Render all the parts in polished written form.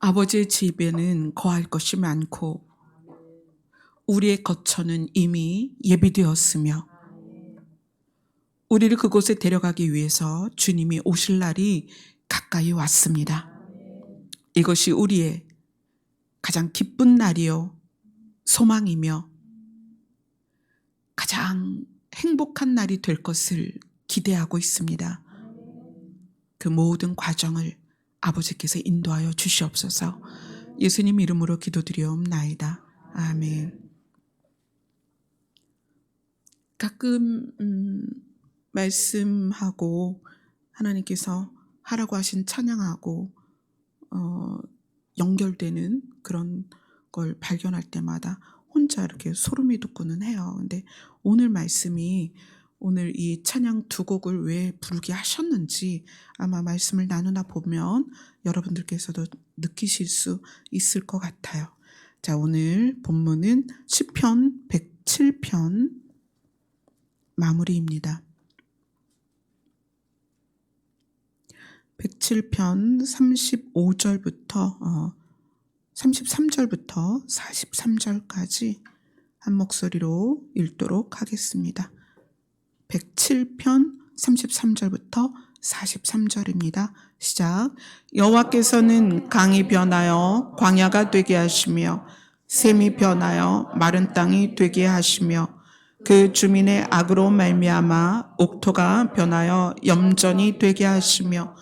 아버지의 집에는 거할 것이 많고 우리의 거처는 이미 예비되었으며 우리를 그곳에 데려가기 위해서 주님이 오실 날이 가까이 왔습니다. 이것이 우리의 가장 기쁜 날이요 소망이며 가장 행복한 날이 될 것을 기대하고 있습니다. 그 모든 과정을 아버지께서 인도하여 주시옵소서. 예수님 이름으로 기도드리옵나이다. 아멘. 가끔 말씀하고 하나님께서 하라고 하신 찬양하고 연결되는 그런 걸 발견할 때마다 혼자 이렇게 소름이 돋고는 해요. 근데 오늘 말씀이 오늘 이 찬양 두 곡을 왜 부르게 하셨는지 아마 말씀을 나누나 보면 여러분들께서도 느끼실 수 있을 것 같아요. 자, 오늘 본문은 시편 107편 마무리입니다. 107편 33절부터 43절까지 한 목소리로 읽도록 하겠습니다. 107편 33절부터 43절입니다. 시작. 여호와께서는 강이 변하여 광야가 되게 하시며 샘이 변하여 마른 땅이 되게 하시며 그 주민의 악으로 말미암아 옥토가 변하여 염전이 되게 하시며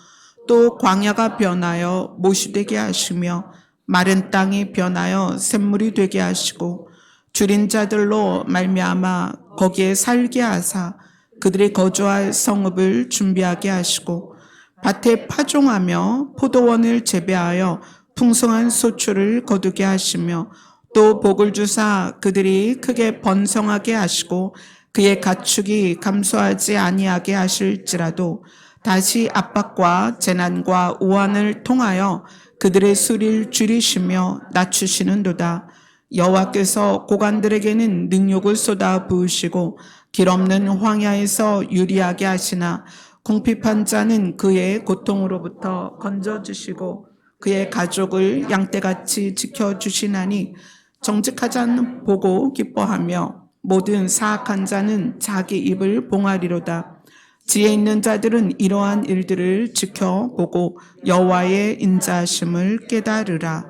또 광야가 변하여 못이 되게 하시며 마른 땅이 변하여 샘물이 되게 하시고 줄인 자들로 말미암아 거기에 살게 하사 그들이 거주할 성읍을 준비하게 하시고 밭에 파종하며 포도원을 재배하여 풍성한 소출을 거두게 하시며 또 복을 주사 그들이 크게 번성하게 하시고 그의 가축이 감소하지 아니하게 하실지라도 다시 압박과 재난과 우환을 통하여 그들의 수리를 줄이시며 낮추시는도다. 여호와께서 고관들에게는 능욕을 쏟아 부으시고 길 없는 황야에서 유리하게 하시나 궁핍한 자는 그의 고통으로부터 건져주시고 그의 가족을 양떼같이 지켜주시나니 정직하지 않는 보고 기뻐하며 모든 사악한 자는 자기 입을 봉하리로다. 지혜 있는 자들은 이러한 일들을 지켜보고 여호와의 인자하심을 깨달으라.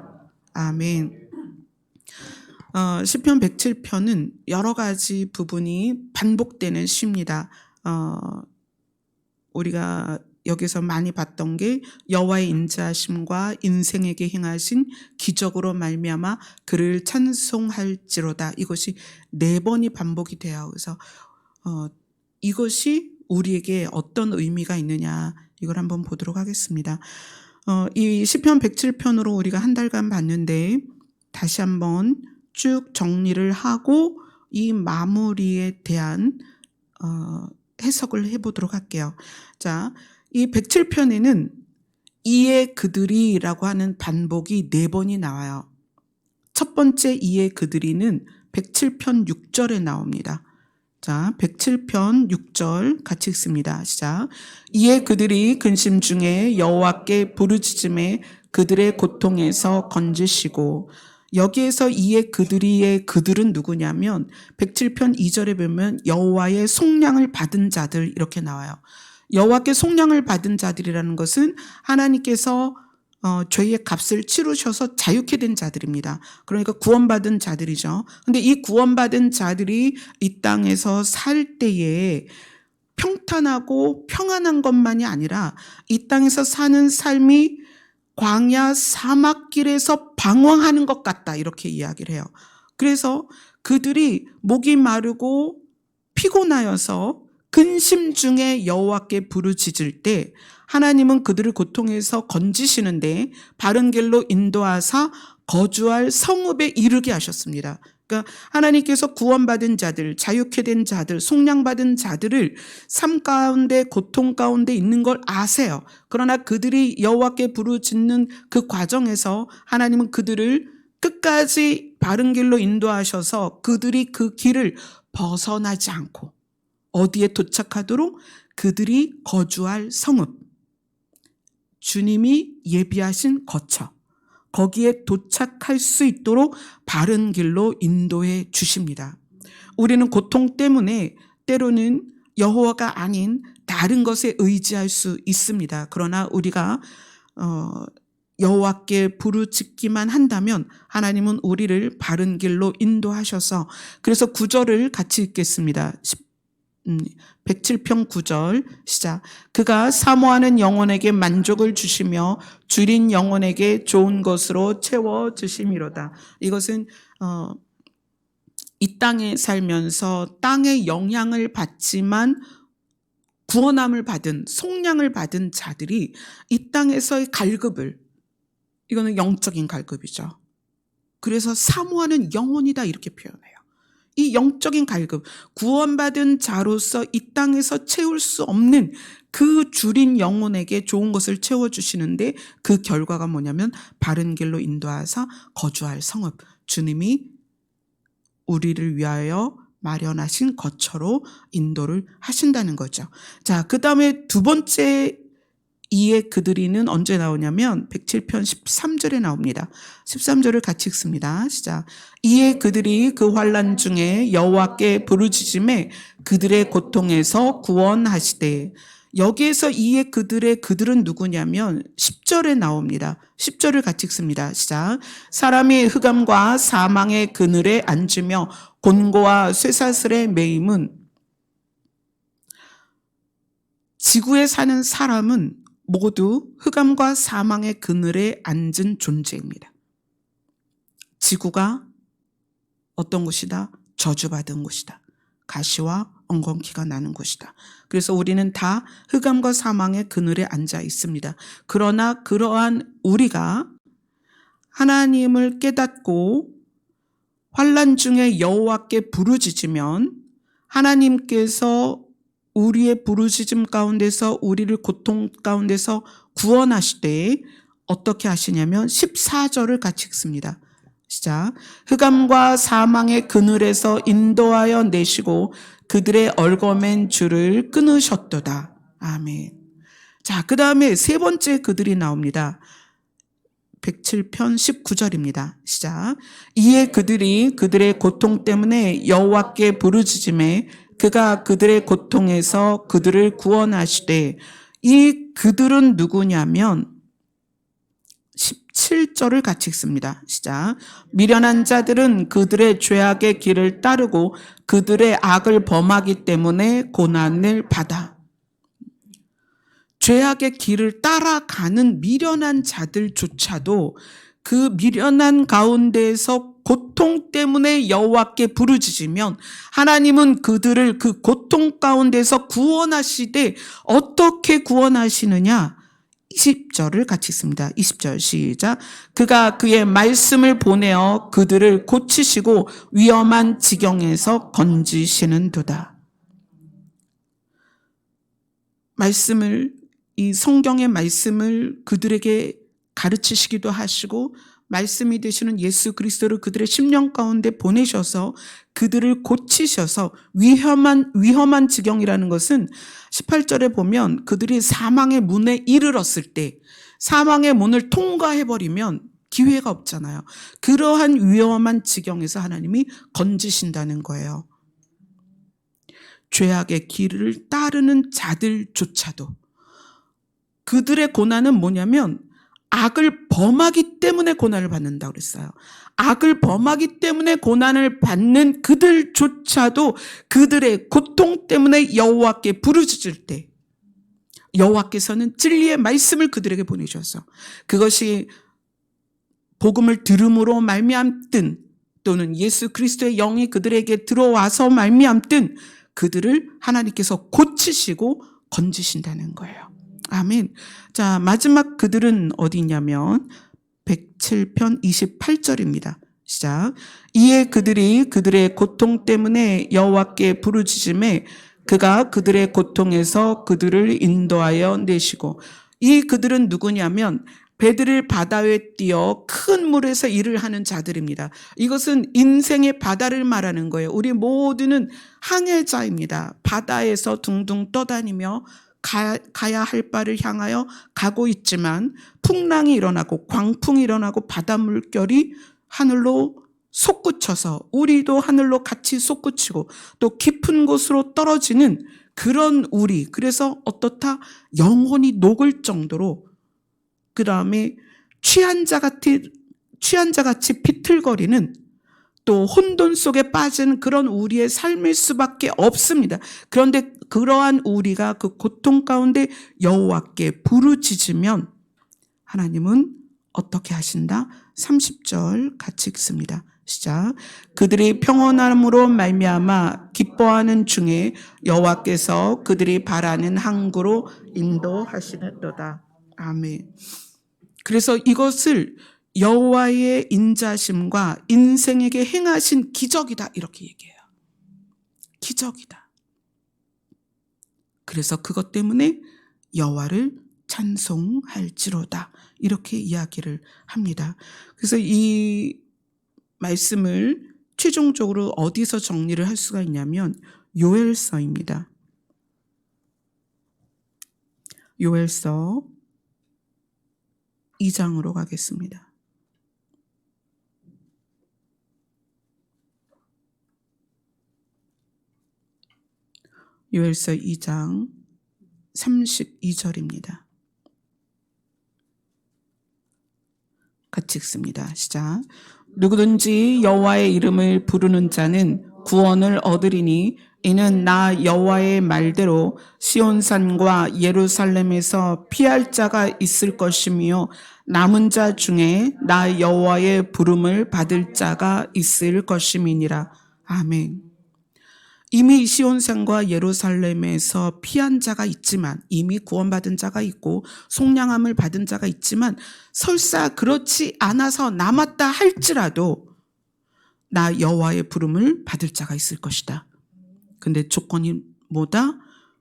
아멘. 시편 107편은 여러 가지 부분이 반복되는 시입니다. 우리가 여기서 많이 봤던 게 여호와의 인자하심과 인생에게 행하신 기적으로 말미암아 그를 찬송할지로다. 이것이 4번이 반복이 돼요. 그래서 이것이 우리에게 어떤 의미가 있느냐 이걸 한번 보도록 하겠습니다. 이 시편 107편으로 우리가 한 달간 봤는데 다시 한번 쭉 정리를 하고 이 마무리에 대한 해석을 해보도록 할게요. 자, 이 107편에는 이에 그들이라고 하는 반복이 4번이 나와요. 첫 번째 이에 그들이는 107편 6절에 나옵니다. 자, 107편 6절 같이 읽습니다. 시작. 이에 그들이 근심 중에 여호와께 부르짖음에 그들의 고통에서 건지시고, 여기에서 이에 그들이의 그들은 누구냐면 107편 2절에 보면 여호와의 속량을 받은 자들 이렇게 나와요. 여호와께 속량을 받은 자들이라는 것은 하나님께서 죄의 값을 치르셔서 자유케 된 자들입니다. 그러니까 구원받은 자들이죠. 근데 이 구원받은 자들이 이 땅에서 살 때에 평탄하고 평안한 것만이 아니라 이 땅에서 사는 삶이 광야 사막길에서 방황하는 것 같다 이렇게 이야기를 해요. 그래서 그들이 목이 마르고 피곤하여서 근심 중에 여호와께 부르짖을 때 하나님은 그들을 고통에서 건지시는데 바른 길로 인도하사 거주할 성읍에 이르게 하셨습니다. 그러니까 하나님께서 구원받은 자들, 자유케 된 자들, 속량받은 자들을 삶 가운데 고통 가운데 있는 걸 아세요. 그러나 그들이 여호와께 부르짖는 그 과정에서 하나님은 그들을 끝까지 바른 길로 인도하셔서 그들이 그 길을 벗어나지 않고 어디에 도착하도록 그들이 거주할 성읍, 주님이 예비하신 거처, 거기에 도착할 수 있도록 바른 길로 인도해 주십니다. 우리는 고통 때문에 때로는 여호와가 아닌 다른 것에 의지할 수 있습니다. 그러나 우리가 여호와께 부르짖기만 한다면 하나님은 우리를 바른 길로 인도하셔서, 그래서 9절을 같이 읽겠습니다. 107편 9절 시작. 그가 사모하는 영혼에게 만족을 주시며 줄인 영혼에게 좋은 것으로 채워 주심이로다. 이것은 이 땅에 살면서 땅의 영향을 받지만 구원함을 받은, 속량을 받은 자들이 이 땅에서의 갈급을, 이거는 영적인 갈급이죠. 그래서 사모하는 영혼이다 이렇게 표현해요. 이 영적인 갈급, 구원받은 자로서 이 땅에서 채울 수 없는 그 줄인 영혼에게 좋은 것을 채워주시는데, 그 결과가 뭐냐면 바른 길로 인도하사 거주할 성읍, 주님이 우리를 위하여 마련하신 거처로 인도를 하신다는 거죠. 자, 그 다음에 두 번째 이에 그들이는 언제 나오냐면 107편 13절에 나옵니다. 13절을 같이 읽습니다. 시작. 이에 그들이 그 환난 중에 여호와께 부르짖음에 그들의 고통에서 구원하시되. 여기에서 이에 그들은 누구냐면 10절에 나옵니다. 10절을 같이 읽습니다. 시작. 사람이 흑암과 사망의 그늘에 앉으며 곤고와 쇠사슬에 매임은, 지구에 사는 사람은 모두 흑암과 사망의 그늘에 앉은 존재입니다. 지구가 어떤 곳이다? 저주받은 곳이다. 가시와 엉겅퀴가 나는 곳이다. 그래서 우리는 다 흑암과 사망의 그늘에 앉아 있습니다. 그러나 그러한 우리가 하나님을 깨닫고 환난 중에 여호와께 부르짖으면 하나님께서 우리의 부르짖음 가운데서 우리를 고통 가운데서 구원하시되 어떻게 하시냐면 14절을 같이 읽습니다. 시작. 흑암과 사망의 그늘에서 인도하여 내시고 그들의 얽어맨 줄을 끊으셨도다. 아멘. 자, 그 다음에 세 번째 그들이 나옵니다. 107편 19절입니다. 시작. 이에 그들이 그들의 고통 때문에 여호와께 부르짖음에 그가 그들의 고통에서 그들을 구원하시되. 이 그들은 누구냐면 17절을 같이 읽습니다. 시작. 미련한 자들은 그들의 죄악의 길을 따르고 그들의 악을 범하기 때문에 고난을 받아. 죄악의 길을 따라가는 미련한 자들조차도 그 미련한 가운데에서 고통 때문에 여호와께 부르짖으면 하나님은 그들을 그 고통 가운데서 구원하시되, 어떻게 구원하시느냐? 20절을 같이 읽습니다. 20절 시작. 그가 그의 말씀을 보내어 그들을 고치시고 위험한 지경에서 건지시는도다. 이 성경의 말씀을 그들에게 가르치시기도 하시고, 말씀이 되시는 예수 그리스도를 그들의 심령 가운데 보내셔서 그들을 고치셔서 위험한 지경이라는 것은 18절에 보면 그들이 사망의 문에 이르렀을 때, 사망의 문을 통과해버리면 기회가 없잖아요. 그러한 위험한 지경에서 하나님이 건지신다는 거예요. 죄악의 길을 따르는 자들조차도 그들의 고난은 뭐냐면 악을 범하기 때문에 고난을 받는다고 그랬어요. 악을 범하기 때문에 고난을 받는 그들조차도 그들의 고통 때문에 여호와께 부르짖을 때 여호와께서는 진리의 말씀을 그들에게 보내셔서, 그것이 복음을 들음으로 말미암든 또는 예수 그리스도의 영이 그들에게 들어와서 말미암든 그들을 하나님께서 고치시고 건지신다는 거예요. 아멘. 자, 마지막 그들은 어디 있냐면 107편 28절입니다. 시작. 이에 그들이 그들의 고통 때문에 여호와께 부르짖음에 그가 그들의 고통에서 그들을 인도하여 내시고. 이 그들은 누구냐면 배들을 바다 위에 띄어 큰 물에서 일을 하는 자들입니다. 이것은 인생의 바다를 말하는 거예요. 우리 모두는 항해자입니다. 바다에서 둥둥 떠다니며 가야 할 바를 향하여 가고 있지만 풍랑이 일어나고 광풍이 일어나고 바다 물결이 하늘로 솟구쳐서 우리도 하늘로 같이 솟구치고 또 깊은 곳으로 떨어지는 그런 우리, 그래서 어떻다? 영혼이 녹을 정도로, 그 다음에 취한 자 같이 비틀거리는, 또 혼돈 속에 빠진 그런 우리의 삶일 수밖에 없습니다. 그런데 그러한 우리가 그 고통 가운데 여호와께 부르짖으면 하나님은 어떻게 하신다? 30절 같이 읽습니다. 시작. 그들이 평온함으로 말미암아 기뻐하는 중에 여호와께서 그들이 바라는 항구로 인도하시는도다. 아멘. 그래서 이것을 여호와의 인자심과 인생에게 행하신 기적이다, 이렇게 얘기해요. 기적이다. 그래서 그것 때문에 여호와를 찬송할지로다, 이렇게 이야기를 합니다. 그래서 이 말씀을 최종적으로 어디서 정리를 할 수가 있냐면 요엘서입니다. 요엘서 2장으로 가겠습니다. 요엘서 2장 32절입니다. 같이 읽습니다. 시작. 누구든지 여호와의 이름을 부르는 자는 구원을 얻으리니 이는 나 여호와의 말대로 시온산과 예루살렘에서 피할 자가 있을 것이며 남은 자 중에 나 여호와의 부름을 받을 자가 있을 것임이니라. 아멘. 이미 시온산과 예루살렘에서 피한 자가 있지만, 이미 구원받은 자가 있고 속량함을 받은 자가 있지만, 설사 그렇지 않아서 남았다 할지라도 나 여호와의 부름을 받을 자가 있을 것이다. 근데 조건이 뭐다?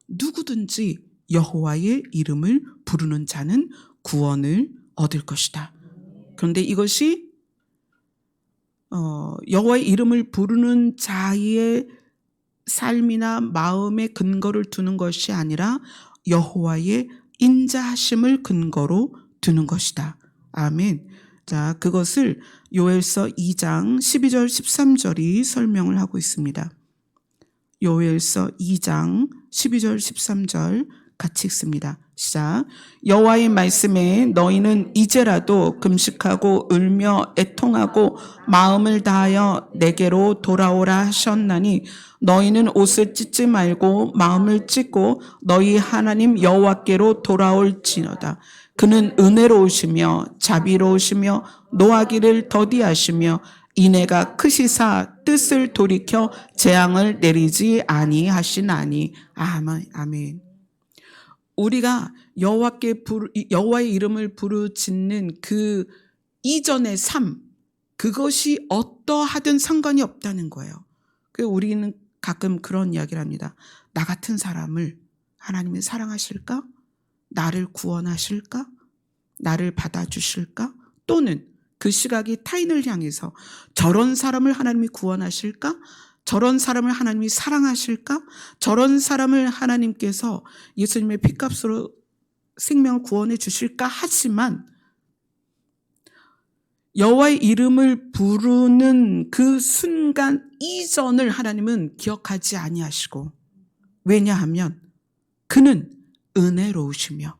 누구든지 여호와의 이름을 부르는 자는 구원을 얻을 것이다. 그런데 이것이 여호와의 이름을 부르는 자의 삶이나 마음의 근거를 두는 것이 아니라 여호와의 인자하심을 근거로 두는 것이다. 아멘. 자, 그것을 요엘서 2장 12절 13절이 설명을 하고 있습니다. 요엘서 2장 12절 13절 같이 읽습니다. 시작. 여호와의 말씀에 너희는 이제라도 금식하고 울며 애통하고 마음을 다하여 내게로 돌아오라 하셨나니 너희는 옷을 찢지 말고 마음을 찢고 너희 하나님 여호와께로 돌아올지어다. 그는 은혜로우시며 자비로우시며 노하기를 더디하시며 이내가 크시사 뜻을 돌이켜 재앙을 내리지 아니하시나니. 아멘. 우리가 여호와의 이름을 부르짖는 그 이전의 삶, 그것이 어떠하든 상관이 없다는 거예요. 우리는 가끔 그런 이야기를 합니다. 나 같은 사람을 하나님이 사랑하실까? 나를 구원하실까? 나를 받아주실까? 또는 그 시각이 타인을 향해서 저런 사람을 하나님이 구원하실까? 저런 사람을 하나님이 사랑하실까? 저런 사람을 하나님께서 예수님의 피값으로 생명을 구원해 주실까? 하지만 여호와의 이름을 부르는 그 순간 이전을 하나님은 기억하지 아니하시고, 왜냐하면 그는 은혜로우시며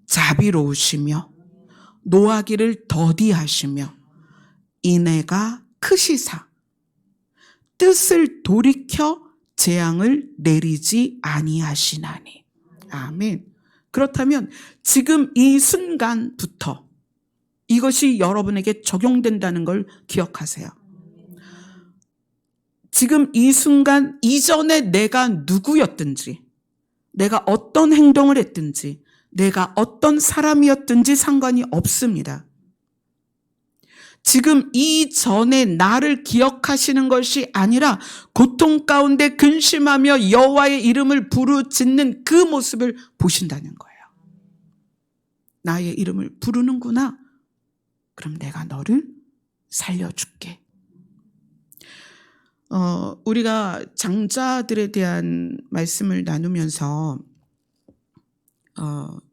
자비로우시며 노하기를 더디하시며 인애가 크시사 뜻을 돌이켜 재앙을 내리지 아니하시나니. 아멘. 그렇다면 지금 이 순간부터 이것이 여러분에게 적용된다는 걸 기억하세요. 지금 이 순간 이전에 내가 누구였든지, 내가 어떤 행동을 했든지, 내가 어떤 사람이었든지 상관이 없습니다. 지금 이전에 나를 기억하시는 것이 아니라 고통 가운데 근심하며 여호와의 이름을 부르짖는 그 모습을 보신다는 거예요. 나의 이름을 부르는구나. 그럼 내가 너를 살려줄게. 우리가 장자들에 대한 말씀을 나누면서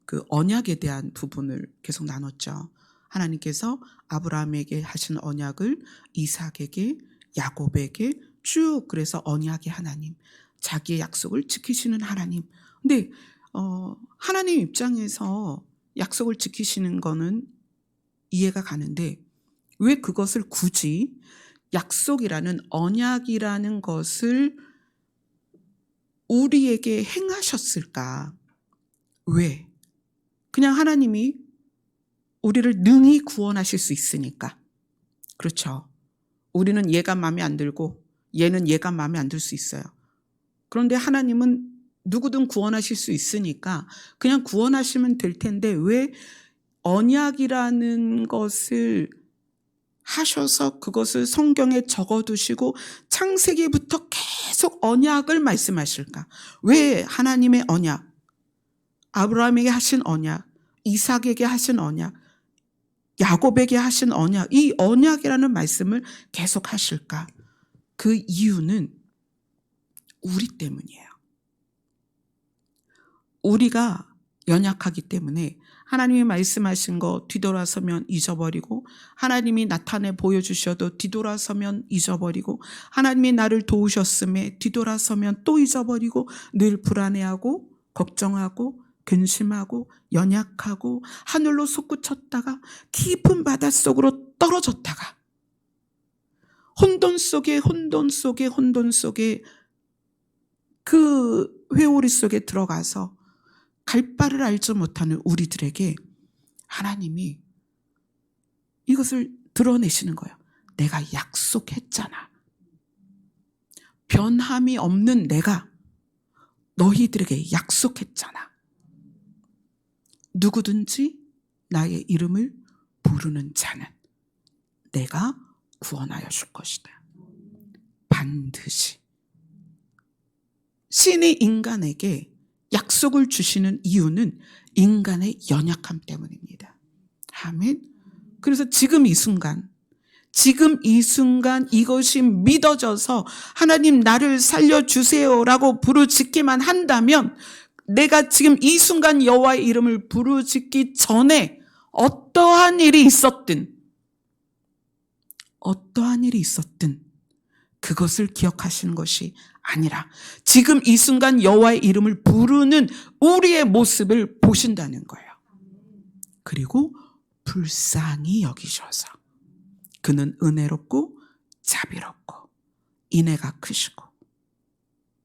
그 언약에 대한 부분을 계속 나눴죠. 하나님께서 아브라함에게 하신 언약을 이삭에게, 야곱에게 쭉, 그래서 언약의 하나님, 자기의 약속을 지키시는 하나님. 근데 하나님 입장에서 약속을 지키시는 거는 이해가 가는데 왜 그것을 굳이 약속이라는, 언약이라는 것을 우리에게 행하셨을까? 왜? 그냥 하나님이 우리를 능히 구원하실 수 있으니까. 그렇죠. 우리는 얘가 마음에 안 들고 얘는 얘가 마음에 안 들 수 있어요. 그런데 하나님은 누구든 구원하실 수 있으니까 그냥 구원하시면 될 텐데 왜 언약이라는 것을 하셔서 그것을 성경에 적어두시고 창세기부터 계속 언약을 말씀하실까? 왜 하나님의 언약, 아브라함에게 하신 언약, 이삭에게 하신 언약, 야곱에게 하신 언약, 이 언약이라는 말씀을 계속 하실까? 그 이유는 우리 때문이에요. 우리가 연약하기 때문에 하나님이 말씀하신 거 뒤돌아서면 잊어버리고, 하나님이 나타내 보여주셔도 뒤돌아서면 잊어버리고, 하나님이 나를 도우셨음에 뒤돌아서면 또 잊어버리고, 늘 불안해하고 걱정하고 근심하고 연약하고 하늘로 솟구쳤다가 깊은 바닷속으로 떨어졌다가 혼돈 속에 그 회오리 속에 들어가서 갈 바를 알지 못하는 우리들에게 하나님이 이것을 드러내시는 거예요. 내가 약속했잖아. 변함이 없는 내가 너희들에게 약속했잖아. 누구든지 나의 이름을 부르는 자는 내가 구원하여 줄 것이다. 반드시. 신이 인간에게 약속을 주시는 이유는 인간의 연약함 때문입니다. 아멘. 그래서 지금 이 순간 이것이 믿어져서 하나님 나를 살려주세요라고 부르짖기만 한다면, 내가 지금 이 순간 여호와의 이름을 부르짖기 전에 어떠한 일이 있었든 그것을 기억하시는 것이 아니라 지금 이 순간 여호와의 이름을 부르는 우리의 모습을 보신다는 거예요. 그리고 불쌍히 여기셔서 그는 은혜롭고 자비롭고 인애가 크시고,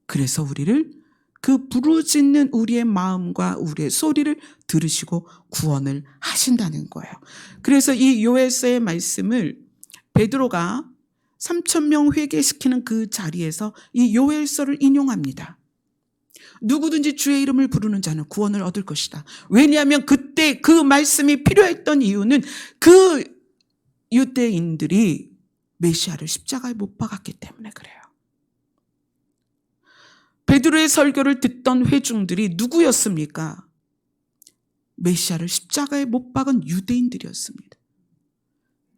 그래서 우리를 그 부르짖는 우리의 마음과 우리의 소리를 들으시고 구원을 하신다는 거예요. 그래서 이 요엘서의 말씀을 베드로가 3,000명 회개시키는 그 자리에서 이 요엘서를 인용합니다. 누구든지 주의 이름을 부르는 자는 구원을 얻을 것이다. 왜냐하면 그때 그 말씀이 필요했던 이유는 그 유대인들이 메시아를 십자가에 못 박았기 때문에 그래요. 베드로의 설교를 듣던 회중들이 누구였습니까? 메시아를 십자가에 못 박은 유대인들이었습니다.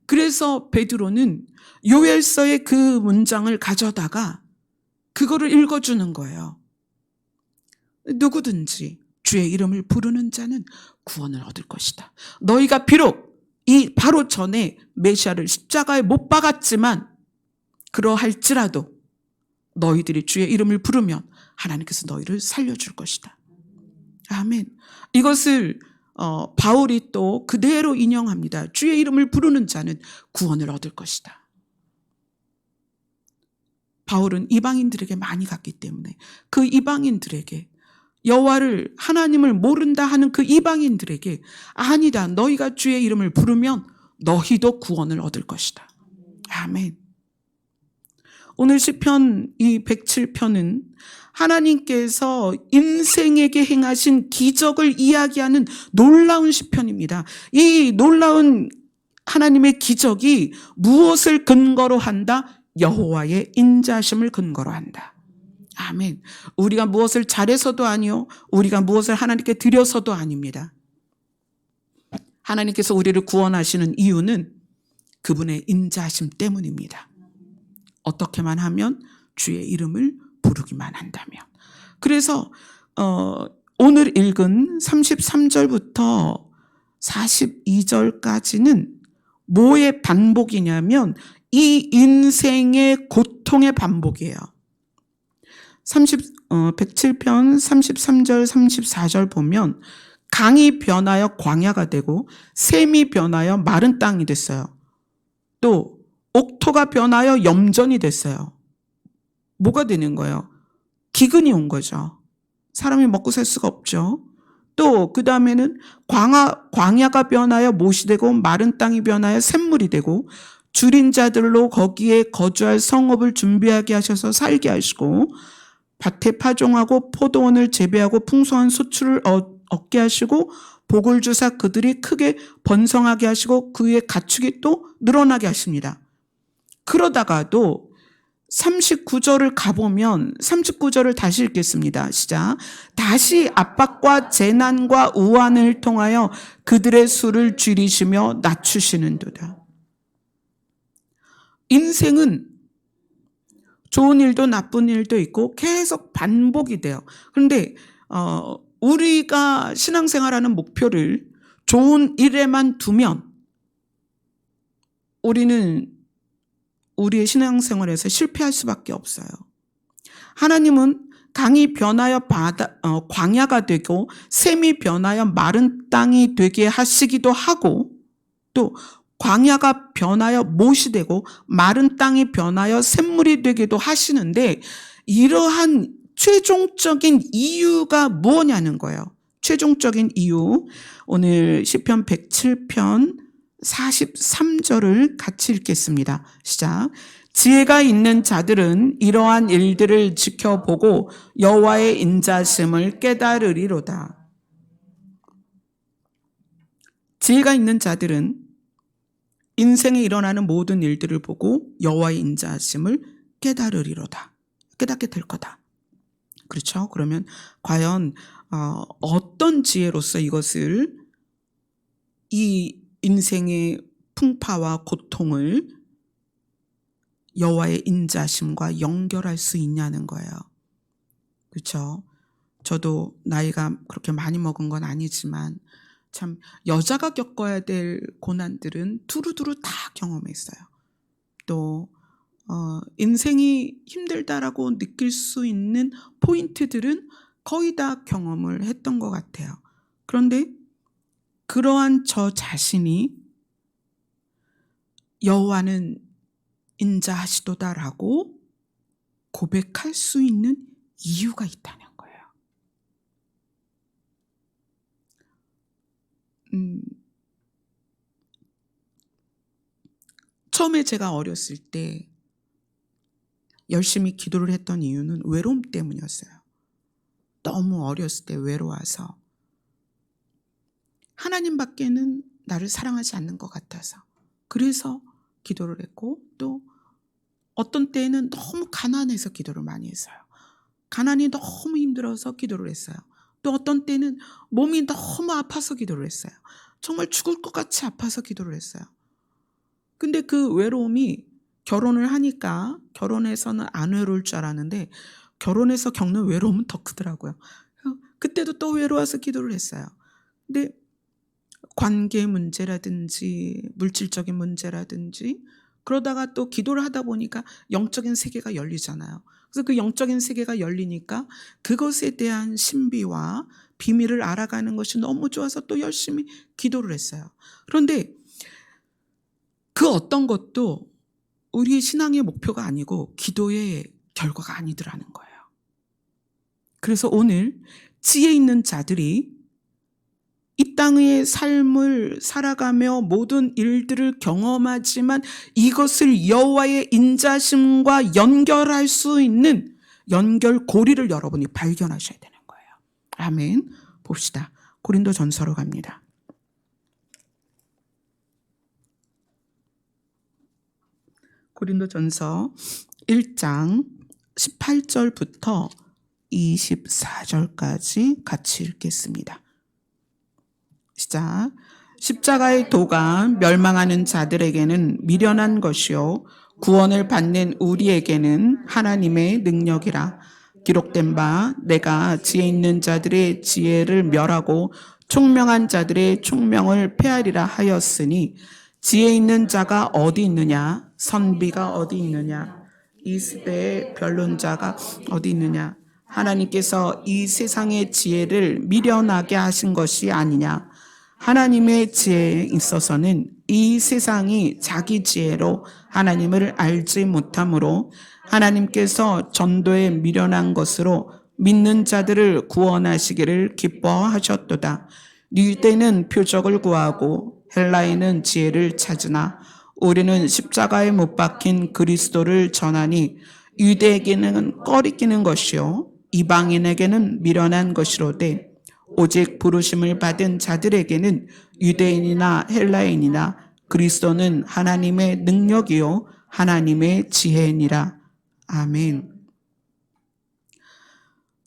그래서 베드로는 요엘서의 그 문장을 가져다가 그거를 읽어주는 거예요. 누구든지 주의 이름을 부르는 자는 구원을 얻을 것이다. 너희가 비록 이 바로 전에 메시아를 십자가에 못 박았지만 그러할지라도 너희들이 주의 이름을 부르면 하나님께서 너희를 살려줄 것이다. 아멘. 이것을 바울이 또 그대로 인용합니다. 주의 이름을 부르는 자는 구원을 얻을 것이다. 바울은 이방인들에게 많이 갔기 때문에 그 이방인들에게, 여호와를 하나님을 모른다 하는 그 이방인들에게, 아니다, 너희가 주의 이름을 부르면 너희도 구원을 얻을 것이다. 아멘. 오늘 시편 이 107편은 하나님께서 인생에게 행하신 기적을 이야기하는 놀라운 시편입니다. 이 놀라운 하나님의 기적이 무엇을 근거로 한다? 여호와의 인자심을 근거로 한다. 아멘. 우리가 무엇을 잘해서도 아니요, 우리가 무엇을 하나님께 드려서도 아닙니다. 하나님께서 우리를 구원하시는 이유는 그분의 인자심 때문입니다. 어떻게만 하면? 주의 이름을 부르기만 한다면. 그래서 오늘 읽은 33절부터 42절까지는 뭐의 반복이냐면 이 인생의 고통의 반복이에요. 107편 33절 34절 보면 강이 변하여 광야가 되고 샘이 변하여 마른 땅이 됐어요. 또 옥토가 변하여 염전이 됐어요. 뭐가 되는 거예요? 기근이 온 거죠. 사람이 먹고 살 수가 없죠. 또 그 다음에는 광야가 변하여 못이 되고 마른 땅이 변하여 샘물이 되고 줄인 자들로 거기에 거주할 성읍을 준비하게 하셔서 살게 하시고 밭에 파종하고 포도원을 재배하고 풍성한 소출을 얻게 하시고 복을 주사 그들이 크게 번성하게 하시고 그의 가축이 또 늘어나게 하십니다. 그러다가도 39절을 가보면 39절을 다시 읽겠습니다. 시작. 다시 압박과 재난과 우환을 통하여 그들의 수를 줄이시며 낮추시는도다. 인생은 좋은 일도 나쁜 일도 있고 계속 반복이 돼요. 그런데 우리가 신앙생활하는 목표를 좋은 일에만 두면 우리는 우리의 신앙생활에서 실패할 수밖에 없어요. 하나님은 강이 변하여 광야가 되고 샘이 변하여 마른 땅이 되게 하시기도 하고 또 광야가 변하여 못이 되고 마른 땅이 변하여 샘물이 되기도 하시는데 이러한 최종적인 이유가 무엇냐는 거예요. 최종적인 이유. 오늘 시편 107편 43절을 같이 읽겠습니다. 시작. 지혜가 있는 자들은 이러한 일들을 지켜보고 여호와의 인자심을 깨달으리로다. 지혜가 있는 자들은 인생에 일어나는 모든 일들을 보고 여호와의 인자심을 깨달으리로다. 깨닫게 될 거다. 그렇죠? 그러면 과연 어떤 지혜로서 이것을 이 인생의 풍파와 고통을 여호와의 인자심과 연결할 수 있냐는 거예요. 그렇죠? 저도 나이가 그렇게 많이 먹은 건 아니지만 참 여자가 겪어야 될 고난들은 두루두루 다 경험했어요. 또 인생이 힘들다라고 느낄 수 있는 포인트들은 거의 다 경험을 했던 것 같아요. 그런데 그러한 저 자신이 여호와는 인자하시도다라고 고백할 수 있는 이유가 있다는 거예요. 처음에 제가 어렸을 때 열심히 기도를 했던 이유는 외로움 때문이었어요. 너무 어렸을 때 외로워서 하나님밖에는 나를 사랑하지 않는 것 같아서 그래서 기도를 했고 또 어떤 때에는 너무 가난해서 기도를 많이 했어요. 가난이 너무 힘들어서 기도를 했어요. 또 어떤 때는 몸이 너무 아파서 기도를 했어요. 정말 죽을 것 같이 아파서 기도를 했어요. 근데 그 외로움이 결혼을 하니까 결혼해서는 안 외로울 줄 알았는데 결혼해서 겪는 외로움은 더 크더라고요. 그때도 또 외로워서 기도를 했어요. 근데 관계 문제라든지 물질적인 문제라든지 그러다가 또 기도를 하다 보니까 영적인 세계가 열리잖아요. 그래서 그 영적인 세계가 열리니까 그것에 대한 신비와 비밀을 알아가는 것이 너무 좋아서 또 열심히 기도를 했어요. 그런데 그 어떤 것도 우리의 신앙의 목표가 아니고 기도의 결과가 아니더라는 거예요. 그래서 오늘 지혜 있는 자들이 이 땅의 삶을 살아가며 모든 일들을 경험하지만 이것을 여호와의 인자심과 연결할 수 있는 연결고리를 여러분이 발견하셔야 되는 거예요. 아멘. 봅시다. 고린도전서로 갑니다. 고린도전서 1장 18절부터 24절까지 같이 읽겠습니다. 시작. 십자가의 도가 멸망하는 자들에게는 미련한 것이요 구원을 받는 우리에게는 하나님의 능력이라. 기록된 바 내가 지혜 있는 자들의 지혜를 멸하고 총명한 자들의 총명을 폐하리라 하였으니 지혜 있는 자가 어디 있느냐? 선비가 어디 있느냐? 이 시대의 변론자가 어디 있느냐? 하나님께서 이 세상의 지혜를 미련하게 하신 것이 아니냐? 하나님의 지혜에 있어서는 이 세상이 자기 지혜로 하나님을 알지 못하므로 하나님께서 전도에 미련한 것으로 믿는 자들을 구원하시기를 기뻐하셨도다. 유대인은 표적을 구하고 헬라인은 지혜를 찾으나 우리는 십자가에 못 박힌 그리스도를 전하니 유대에게는 꺼리끼는 것이요 이방인에게는 미련한 것이로되 오직 부르심을 받은 자들에게는 유대인이나 헬라인이나 그리스도는 하나님의 능력이요 하나님의 지혜니라. 아멘.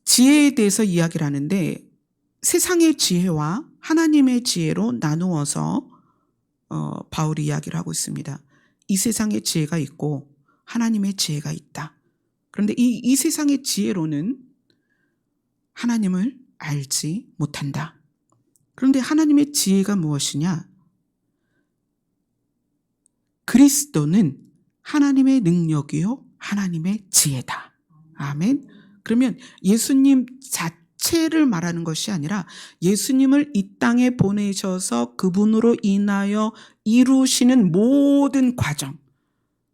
지혜에 대해서 이야기를 하는데 세상의 지혜와 하나님의 지혜로 나누어서 바울이 이야기를 하고 있습니다. 이 세상의 지혜가 있고 하나님의 지혜가 있다. 그런데 이 세상의 지혜로는 하나님을 알지 못한다. 그런데 하나님의 지혜가 무엇이냐? 그리스도는 하나님의 능력이요 하나님의 지혜다. 아멘. 그러면 예수님 자체를 말하는 것이 아니라 예수님을 이 땅에 보내셔서 그분으로 인하여 이루시는 모든 과정,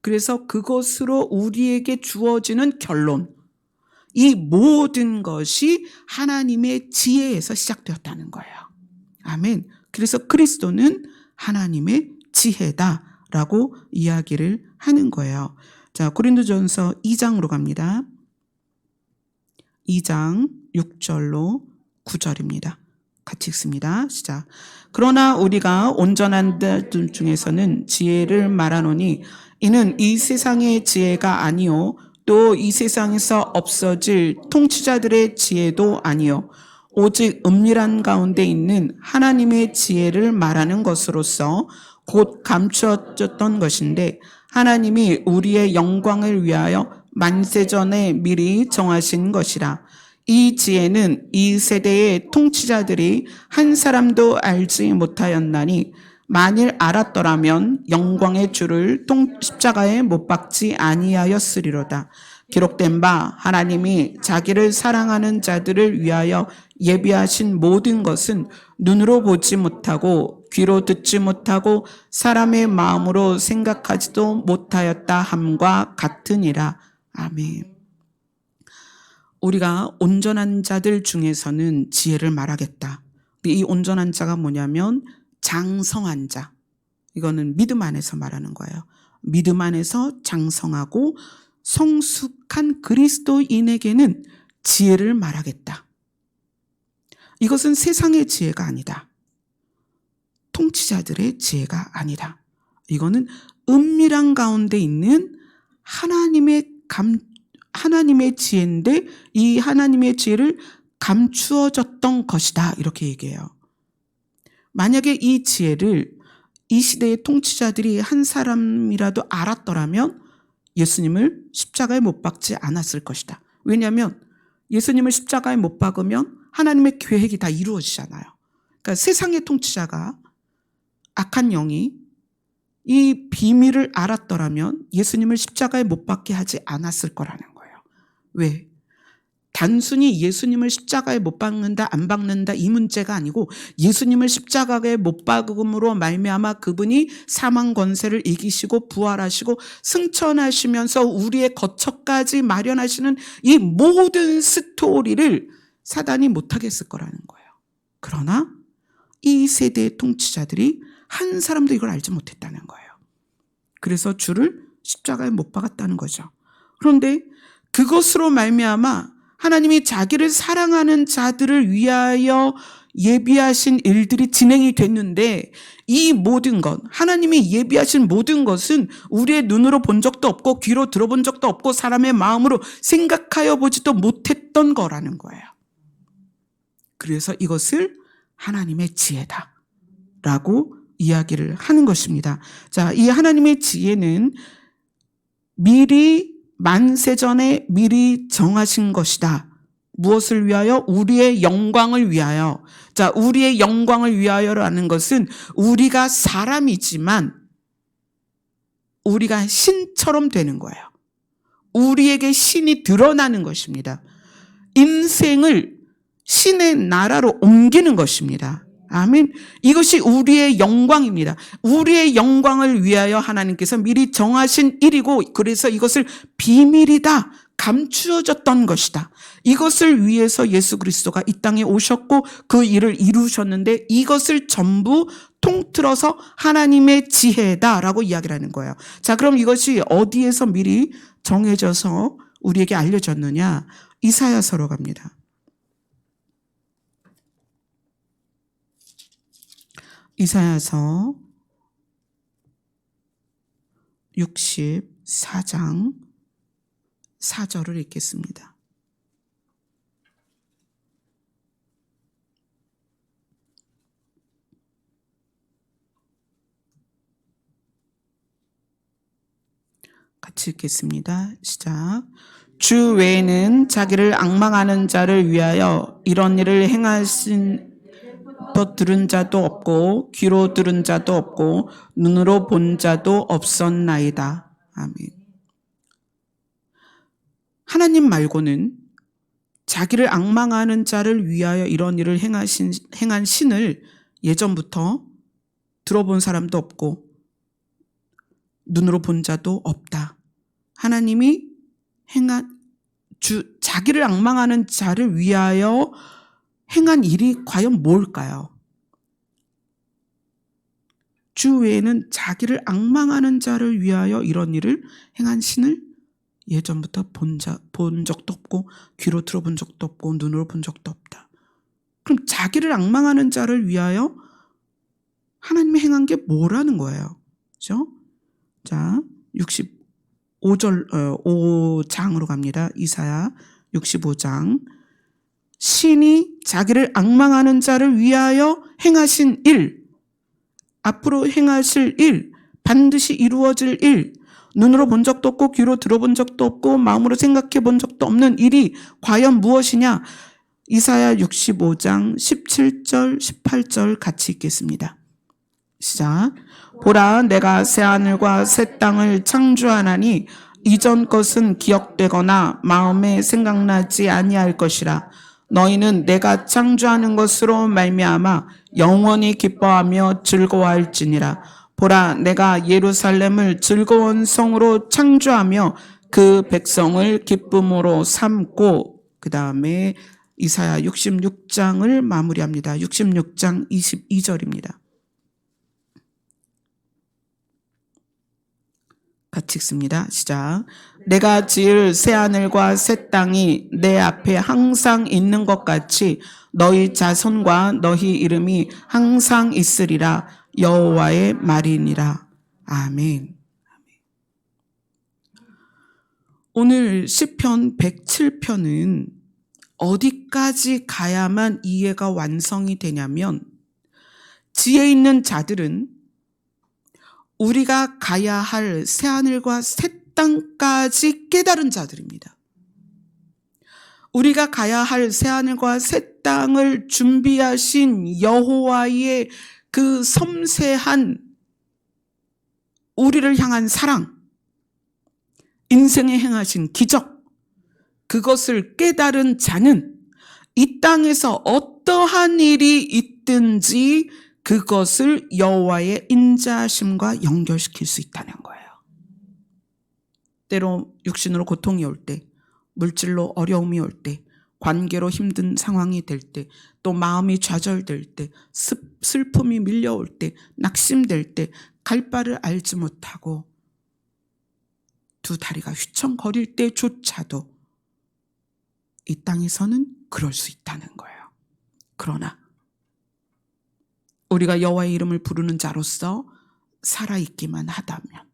그래서 그것으로 우리에게 주어지는 결론, 이 모든 것이 하나님의 지혜에서 시작되었다는 거예요. 아멘. 그래서 그리스도는 하나님의 지혜다라고 이야기를 하는 거예요. 자, 고린도전서 2장으로 갑니다. 2장 6절로 9절입니다. 같이 읽습니다. 시작. 그러나 우리가 온전한 들 중에서는 지혜를 말하노니 이는 이 세상의 지혜가 아니요 또 이 세상에서 없어질 통치자들의 지혜도 아니요 오직 은밀한 가운데 있는 하나님의 지혜를 말하는 것으로서 곧 감추어졌던 것인데 하나님이 우리의 영광을 위하여 만세전에 미리 정하신 것이라. 이 지혜는 이 세대의 통치자들이 한 사람도 알지 못하였나니 만일 알았더라면 영광의 주를 십자가에 못 박지 아니하였으리로다. 기록된 바 하나님이 자기를 사랑하는 자들을 위하여 예비하신 모든 것은 눈으로 보지 못하고 귀로 듣지 못하고 사람의 마음으로 생각하지도 못하였다 함과 같으니라. 아멘. 우리가 온전한 자들 중에서는 지혜를 말하겠다. 이 온전한 자가 뭐냐면 장성한 자. 이거는 믿음 안에서 말하는 거예요. 믿음 안에서 장성하고 성숙한 그리스도인에게는 지혜를 말하겠다. 이것은 세상의 지혜가 아니다. 통치자들의 지혜가 아니다. 이거는 은밀한 가운데 있는 하나님의 지혜인데 이 하나님의 지혜를 감추어졌던 것이다. 이렇게 얘기해요. 만약에 이 지혜를 이 시대의 통치자들이 한 사람이라도 알았더라면 예수님을 십자가에 못 박지 않았을 것이다. 왜냐하면 예수님을 십자가에 못 박으면 하나님의 계획이 다 이루어지잖아요. 그러니까 세상의 통치자가 악한 영이 이 비밀을 알았더라면 예수님을 십자가에 못 박게 하지 않았을 거라는 거예요. 왜? 단순히 예수님을 십자가에 못 박는다 안 박는다 이 문제가 아니고 예수님을 십자가에 못 박음으로 말미암아 그분이 사망 권세를 이기시고 부활하시고 승천하시면서 우리의 거처까지 마련하시는 이 모든 스토리를 사단이 못하게 했을 거라는 거예요. 그러나 이 세대의 통치자들이 한 사람도 이걸 알지 못했다는 거예요. 그래서 주를 십자가에 못 박았다는 거죠. 그런데 그것으로 말미암아 하나님이 자기를 사랑하는 자들을 위하여 예비하신 일들이 진행이 됐는데 이 모든 것, 하나님이 예비하신 모든 것은 우리의 눈으로 본 적도 없고 귀로 들어본 적도 없고 사람의 마음으로 생각하여 보지도 못했던 거라는 거예요. 그래서 이것을 하나님의 지혜다라고 이야기를 하는 것입니다. 자, 이 하나님의 지혜는 미리 만세전에 미리 정하신 것이다. 무엇을 위하여? 우리의 영광을 위하여. 자, 우리의 영광을 위하여라는 것은 우리가 사람이지만 우리가 신처럼 되는 거예요. 우리에게 신이 드러나는 것입니다. 인생을 신의 나라로 옮기는 것입니다. 아멘. 이것이 우리의 영광입니다. 우리의 영광을 위하여 하나님께서 미리 정하신 일이고, 그래서 이것을 비밀이다, 감추어졌던 것이다. 이것을 위해서 예수 그리스도가 이 땅에 오셨고 그 일을 이루셨는데, 이것을 전부 통틀어서 하나님의 지혜다라고 이야기를 하는 거예요. 자, 그럼 이것이 어디에서 미리 정해져서 우리에게 알려졌느냐? 이사야서로 갑니다. 이사야서 64장 4절을 읽겠습니다. 같이 읽겠습니다. 시작. 주 외에는 자기를 앙망하는 자를 위하여 이런 일을 행하신 들은 자도 없고 귀로 들은 자도 없고 눈으로 본 자도 없었나이다. 아멘. 하나님 말고는 자기를 앙망하는 자를 위하여 이런 일을 행한 신을 예전부터 들어본 사람도 없고 눈으로 본 자도 없다. 하나님이 자기를 앙망하는 자를 위하여 행한 일이 과연 뭘까요? 주 외에는 자기를 앙망하는 자를 위하여 이런 일을 행한 신을 예전부터 본 적도 없고 귀로 들어본 적도 없고 눈으로 본 적도 없다. 그럼 자기를 앙망하는 자를 위하여 하나님이 행한 게 뭐라는 거예요? 그렇죠? 자, 5장으로 갑니다. 이사야 65장. 신이 자기를 앙망하는 자를 위하여 행하신 일, 앞으로 행하실 일, 반드시 이루어질 일, 눈으로 본 적도 없고 귀로 들어본 적도 없고 마음으로 생각해 본 적도 없는 일이 과연 무엇이냐? 이사야 65장 17절 18절 같이 읽겠습니다. 시작. 보라, 내가 새하늘과 새 땅을 창조하나니 이전 것은 기억되거나 마음에 생각나지 아니할 것이라. 너희는 내가 창조하는 것으로 말미암아 영원히 기뻐하며 즐거워할지니라. 보라, 내가 예루살렘을 즐거운 성으로 창조하며 그 백성을 기쁨으로 삼고, 그 다음에 이사야 66장을 마무리합니다. 66장 22절입니다. 같이 읽습니다. 시작. 내가 지을 새하늘과 새 땅이 내 앞에 항상 있는 것 같이 너희 자손과 너희 이름이 항상 있으리라. 여호와의 말이니라. 아멘. 오늘 시편 107편은 어디까지 가야만 이해가 완성이 되냐면, 지혜 있는 자들은 우리가 가야 할 새하늘과 새 땅까지 깨달은 자들입니다. 우리가 가야 할 새하늘과 새 땅을 준비하신 여호와의 그 섬세한 우리를 향한 사랑, 인생에 행하신 기적, 그것을 깨달은 자는 이 땅에서 어떠한 일이 있든지 그것을 여호와의 인자하심과 연결시킬 수 있다는 거예요. 때로 육신으로 고통이 올 때, 물질로 어려움이 올 때, 관계로 힘든 상황이 될 때, 또 마음이 좌절될 때, 슬픔이 밀려올 때, 낙심될 때, 갈 바를 알지 못하고 두 다리가 휘청거릴 때조차도 이 땅에서는 그럴 수 있다는 거예요. 그러나 우리가 여호와의 이름을 부르는 자로서 살아있기만 하다면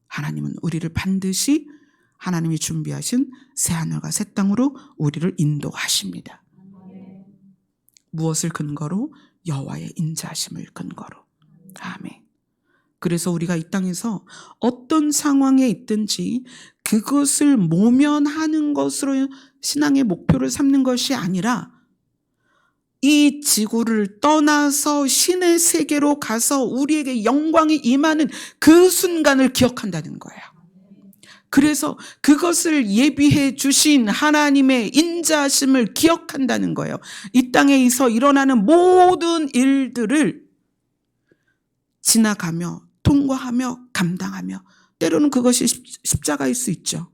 하나님은 우리를 반드시 하나님이 준비하신 새하늘과 새 땅으로 우리를 인도하십니다. 무엇을 근거로? 여호와의 인자하심을 근거로. 아멘. 그래서 우리가 이 땅에서 어떤 상황에 있든지 그 그것을 모면하는 것으로 신앙의 목표를 삼는 것이 아니라 이 지구를 떠나서 신의 세계로 가서 우리에게 영광이 임하는 그 순간을 기억한다는 거예요. 그래서 그것을 예비해 주신 하나님의 인자하심을 기억한다는 거예요. 이 땅에서 일어나는 모든 일들을 지나가며 통과하며 감당하며, 때로는 그것이 십자가일 수 있죠.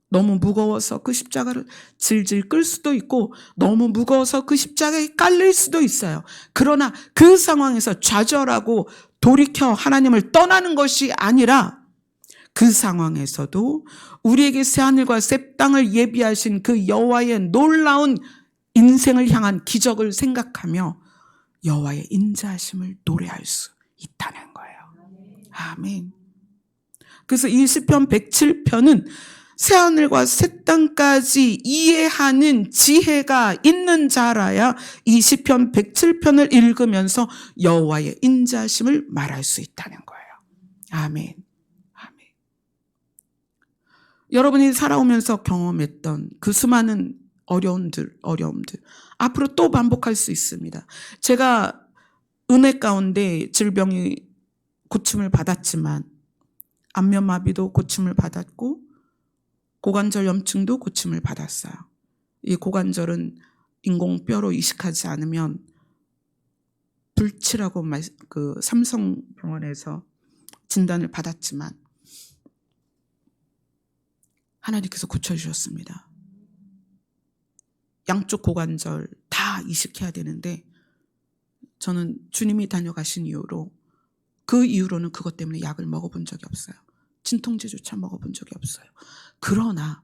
너무 무거워서 그 십자가를 질질 끌 수도 있고 너무 무거워서 그 십자가에 깔릴 수도 있어요. 그러나 그 상황에서 좌절하고 돌이켜 하나님을 떠나는 것이 아니라 그 상황에서도 우리에게 새하늘과 새 땅을 예비하신 그 여호와의 놀라운 인생을 향한 기적을 생각하며 여호와의 인자하심을 노래할 수 있다는 거예요. 아멘. 그래서 이 시편 107편은 새하늘과 새 땅까지 이해하는 지혜가 있는 자라야 이 시편 107편을 읽으면서 여호와의 인자하심을 말할 수 있다는 거예요. 아멘. 아멘. 여러분이 살아오면서 경험했던 그 수많은 어려움들 앞으로 또 반복할 수 있습니다. 제가 은혜 가운데 질병이 고침을 받았지만 안면마비도 고침을 받았고 고관절 염증도 고침을 받았어요. 이 고관절은 인공뼈로 이식하지 않으면 불치라고 그 삼성병원에서 진단을 받았지만 하나님께서 고쳐주셨습니다. 양쪽 고관절 다 이식해야 되는데 저는 주님이 다녀가신 이후로 그 이후로는 그것 때문에 약을 먹어본 적이 없어요. 진통제조차 먹어본 적이 없어요. 그러나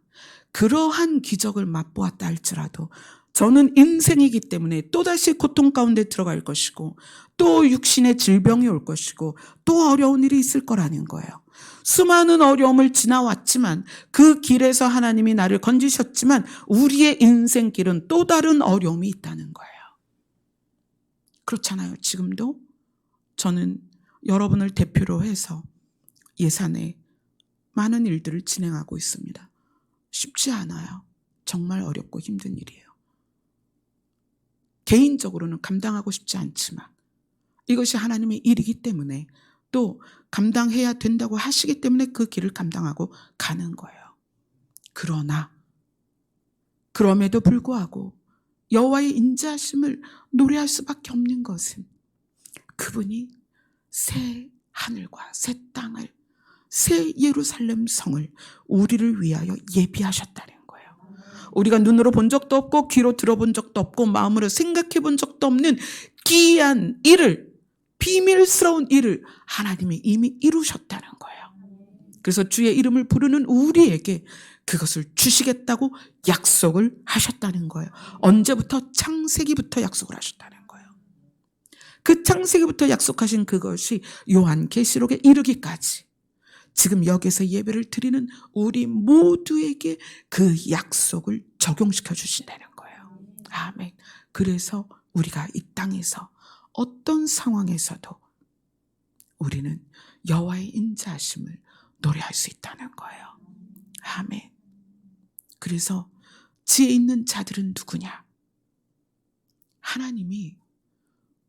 그러한 기적을 맛보았다 할지라도 저는 인생이기 때문에 또다시 고통 가운데 들어갈 것이고 또 육신의 질병이 올 것이고 또 어려운 일이 있을 거라는 거예요. 수많은 어려움을 지나왔지만 그 길에서 하나님이 나를 건지셨지만 우리의 인생길은 또 다른 어려움이 있다는 거예요. 그렇잖아요. 지금도 저는 여러분을 대표로 해서 예산에 많은 일들을 진행하고 있습니다. 쉽지 않아요. 정말 어렵고 힘든 일이에요. 개인적으로는 감당하고 싶지 않지만 이것이 하나님의 일이기 때문에 또 감당해야 된다고 하시기 때문에 그 길을 감당하고 가는 거예요. 그러나 그럼에도 불구하고 여호와의 인자하심을 노래할 수밖에 없는 것은 그분이 새 하늘과 새 땅을, 새 예루살렘 성을 우리를 위하여 예비하셨다는 거예요. 우리가 눈으로 본 적도 없고 귀로 들어본 적도 없고 마음으로 생각해 본 적도 없는 기이한 일을, 비밀스러운 일을 하나님이 이미 이루셨다는 거예요. 그래서 주의 이름을 부르는 우리에게 그것을 주시겠다고 약속을 하셨다는 거예요. 언제부터? 창세기부터 약속을 하셨다는 거예요. 그 창세기부터 약속하신 그것이 요한계시록에 이르기까지 지금 여기서 예배를 드리는 우리 모두에게 그 약속을 적용시켜 주신다는 거예요. 아멘. 그래서 우리가 이 땅에서 어떤 상황에서도 우리는 여호와의 인자하심을 노래할 수 있다는 거예요. 아멘. 그래서 지혜 있는 자들은 누구냐? 하나님이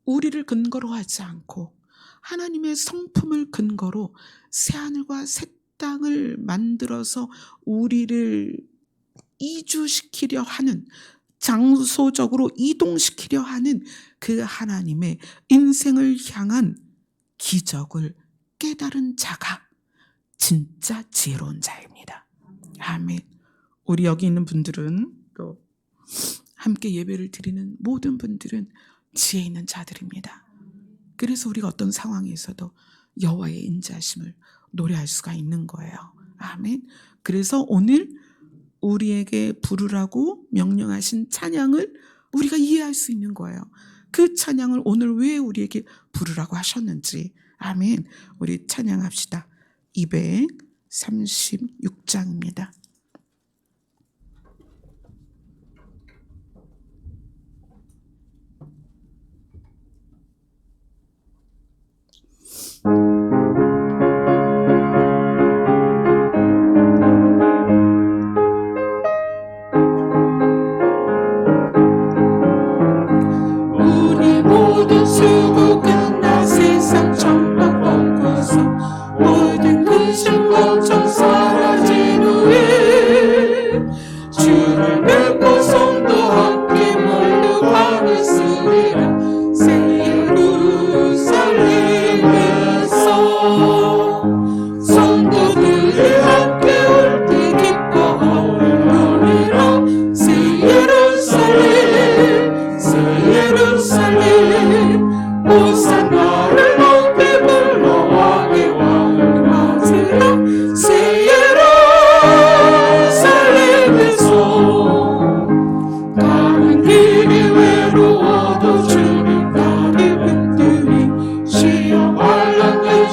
우리를 근거로 하지 않고 하나님의 성품을 근거로 새하늘과 새 땅을 만들어서 우리를 이주시키려 하는, 장소적으로 이동시키려 하는 그 하나님의 인생을 향한 기적을 깨달은 자가 진짜 지혜로운 자입니다. 아멘. 우리 여기 있는 분들은 또 함께 예배를 드리는 모든 분들은 지혜 있는 자들입니다. 그래서 우리가 어떤 상황에서도 여호와의 인자하심을 노래할 수가 있는 거예요. 아멘. 그래서 오늘 우리에게 부르라고 명령하신 찬양을 우리가 이해할 수 있는 거예요. 그 찬양을 오늘 왜 우리에게 부르라고 하셨는지. 아멘. 우리 찬양합시다. 236장입니다.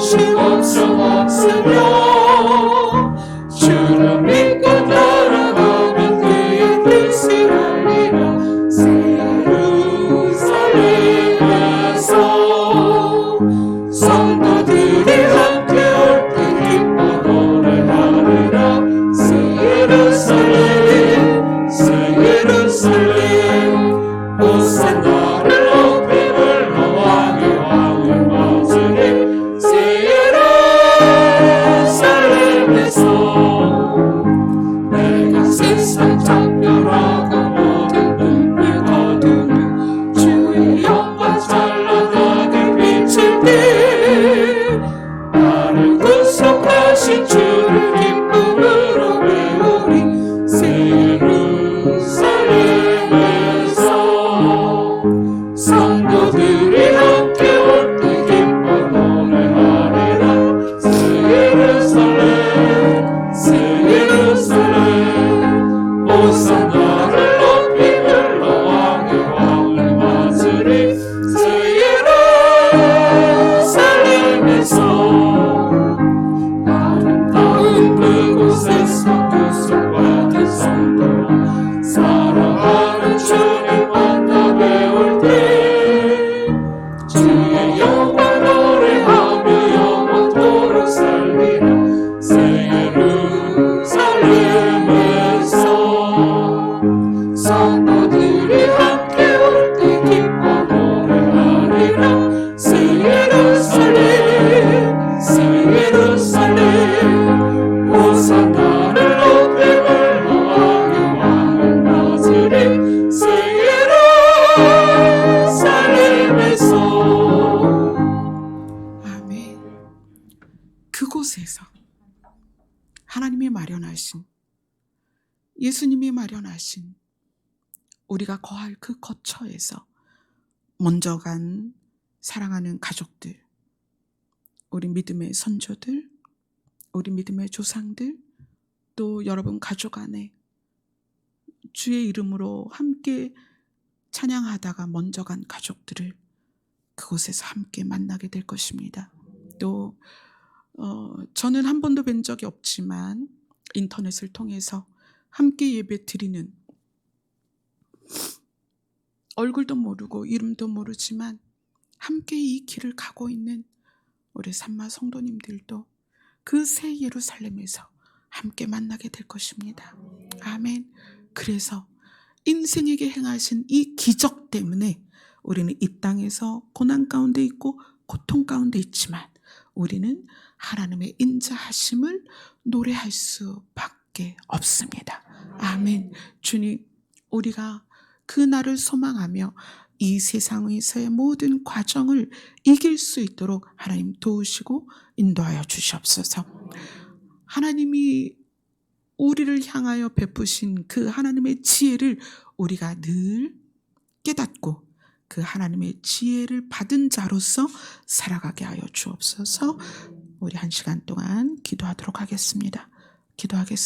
관심 없으며 주를 믿고 따라가면 그의 뜻을 알리라. 새 예루살렘에서 성도들이 함께 올 때 기뻐 노래하리라. 새 예루살렘 새 예루살렘 호산나를 높이 불러 왕의 왕을 맞으리. 새 예루살렘에서 내가 세상 작별하고 모든 눈물 거두며 주의 영광 찬란하게 비칠 때 나를 구속하신 주를 기쁨으로 배우리. 새 예루살렘에서 성도들이 함께 올 때 기뻐 노래하리라. 새 예루살렘 새 예루살렘 호산나를 높이 불러 왕의 왕을 맞으리. 새 예루살렘에서 아름다운 그곳에서 구속받은 성도와 사랑하는 주님 만나 배울 때 주의 영광 노래하며 영원토록 살리라. 새 예루살렘에서 성도들이 함께 올 때 기뻐 노래하리라. 새 예루살렘 새 예루살렘 호산나를 높이 불러 왕의 왕을 맞으리. 새 예루살렘에서 아멘. 그곳에서 하나님이 마련하신 예수님이 마련하신 우리가 거할 그 거처에서 먼저 간 사랑하는 가족들, 우리 믿음의 선조들, 우리 믿음의 조상들, 또 여러분 가족 안에 주의 이름으로 함께 찬양하다가 먼저 간 가족들을 그곳에서 함께 만나게 될 것입니다. 또 저는 한 번도 뵌 적이 없지만 인터넷을 통해서 함께 예배 드리는, 얼굴도 모르고 이름도 모르지만 함께 이 길을 가고 있는 우리 산마 성도님들도 그 새 예루살렘에서 함께 만나게 될 것입니다. 아멘. 그래서 인생에게 행하신 이 기적 때문에 우리는 이 땅에서 고난 가운데 있고 고통 가운데 있지만 우리는 하나님의 인자하심을 노래할 수밖에 없습니다. 아멘. 주님, 우리가 그 날을 소망하며 이 세상에서의 모든 과정을 이길 수 있도록 하나님 도우시고 인도하여 주시옵소서. 하나님이 우리를 향하여 베푸신 그 하나님의 지혜를 우리가 늘 깨닫고 그 하나님의 지혜를 받은 자로서 살아가게 하여 주옵소서. 우리 한 시간 동안 기도하도록 하겠습니다. 기도하겠습니다.